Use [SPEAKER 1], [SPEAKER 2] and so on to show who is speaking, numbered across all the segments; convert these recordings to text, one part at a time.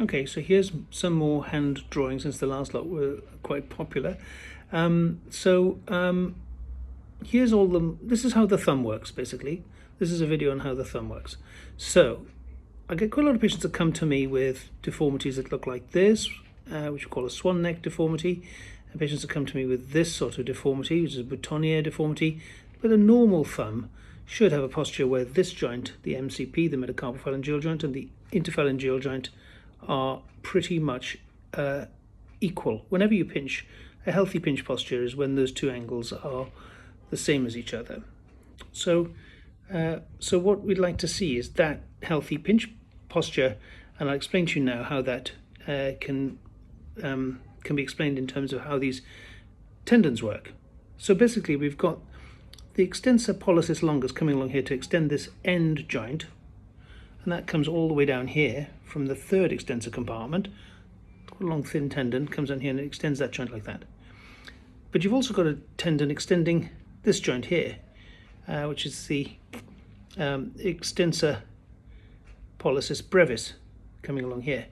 [SPEAKER 1] Okay, so here's some more hand drawings since the last lot were quite popular. Here's this is how the thumb works basically. This is a video on how the thumb works. So I get quite a lot of patients that come to me with deformities that look like this, which we call a swan neck deformity, and patients that come to me with this sort of deformity, which is a boutonniere deformity. But a normal thumb should have a posture where this joint, the MCP, the metacarpophalangeal joint, and the interphalangeal joint are pretty much equal. Whenever you pinch, a healthy pinch posture is when those two angles are the same as each other. So what we'd like to see is that healthy pinch posture, and I'll explain to you now how that can be explained in terms of how these tendons work. So basically we've got the extensor pollicis longus coming along here to extend this end joint, and that comes all the way down here from the third extensor compartment. A long thin tendon comes down here and it extends that joint like that. But you've also got a tendon extending this joint here, which is the extensor pollicis brevis coming along here.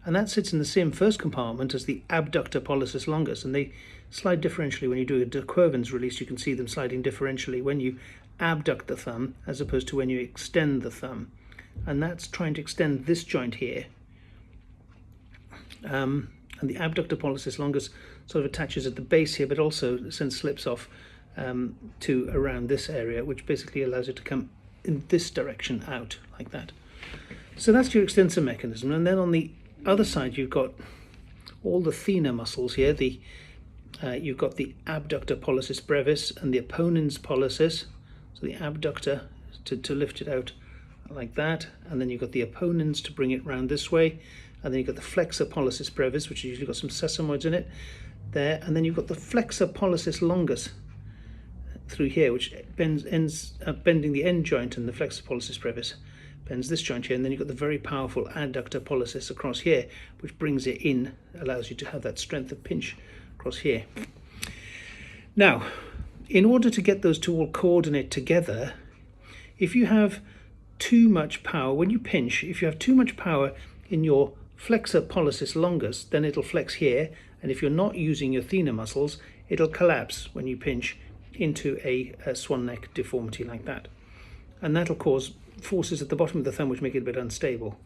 [SPEAKER 1] And that sits in the same first compartment as the abductor pollicis longus, and they slide differentially. When you do a de Quervain's release, you can see them sliding differentially when you abduct the thumb as opposed to when you extend the thumb. And that's trying to extend this joint here. And the abductor pollicis longus sort of attaches at the base here, but also slips off to around this area, which basically allows it to come in this direction out like that. So that's your extensor mechanism. And then on the other side, you've got all the thenar muscles here. You've got the abductor pollicis brevis and the apponens pollicis. So the abductor to lift it out like that, and then you've got the apponens to bring it round this way, and then you've got the flexor pollicis brevis, which has usually got some sesamoids in it there, and then you've got the flexor pollicis longus through here, which ends up bending the end joint, and the flexor pollicis brevis bends this joint here, and then you've got the very powerful adductor pollicis across here, which brings it in, allows you to have that strength of pinch across here. Now, in order to get those two all coordinate together, if you have too much power, when you pinch, if you have too much power in your flexor pollicis longus, then it'll flex here, and if you're not using your thenar muscles, it'll collapse when you pinch into a swan neck deformity like that. And that'll cause forces at the bottom of the thumb which make it a bit unstable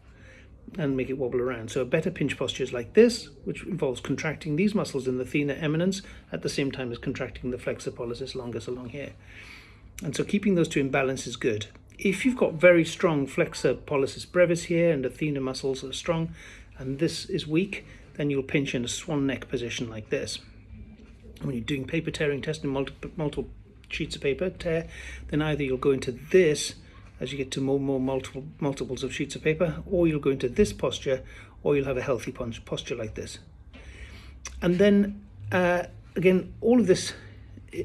[SPEAKER 1] and make it wobble around. So a better pinch posture is like this, which involves contracting these muscles in the thenar eminence at the same time as contracting the flexor pollicis longus along here. And so keeping those two in balance is good. If you've got very strong flexor pollicis brevis here and the thenar muscles are strong and this is weak, then you'll pinch in a swan neck position like this. When you're doing paper tearing, testing multiple sheets of paper tear, then either you'll go into this as you get to more multiples of sheets of paper, or you'll go into this posture, or you'll have a healthy posture like this. And then again, all of this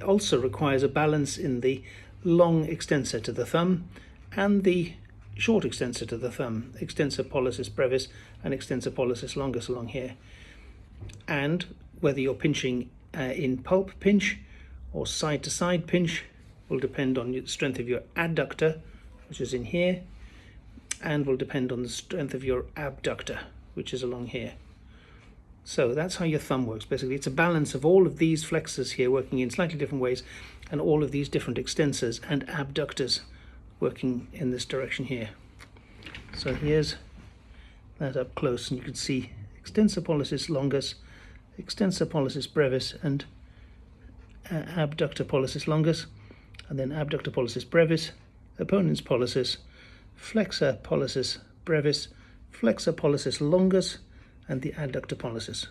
[SPEAKER 1] also requires a balance in the long extensor to the thumb and the short extensor to the thumb, extensor pollicis brevis and extensor pollicis longus along here. And whether you're pinching in pulp pinch or side to side pinch will depend on the strength of your adductor, which is in here, and will depend on the strength of your abductor, which is along here. So that's how your thumb works. Basically, it's a balance of all of these flexors here working in slightly different ways, and all of these different extensors and abductors working in this direction here. So here's that up close, and you can see extensor pollicis longus, extensor pollicis brevis, and abductor pollicis longus, and then abductor pollicis brevis, apponens pollicis, flexor pollicis brevis, flexor pollicis longus, and the adductor pollicis.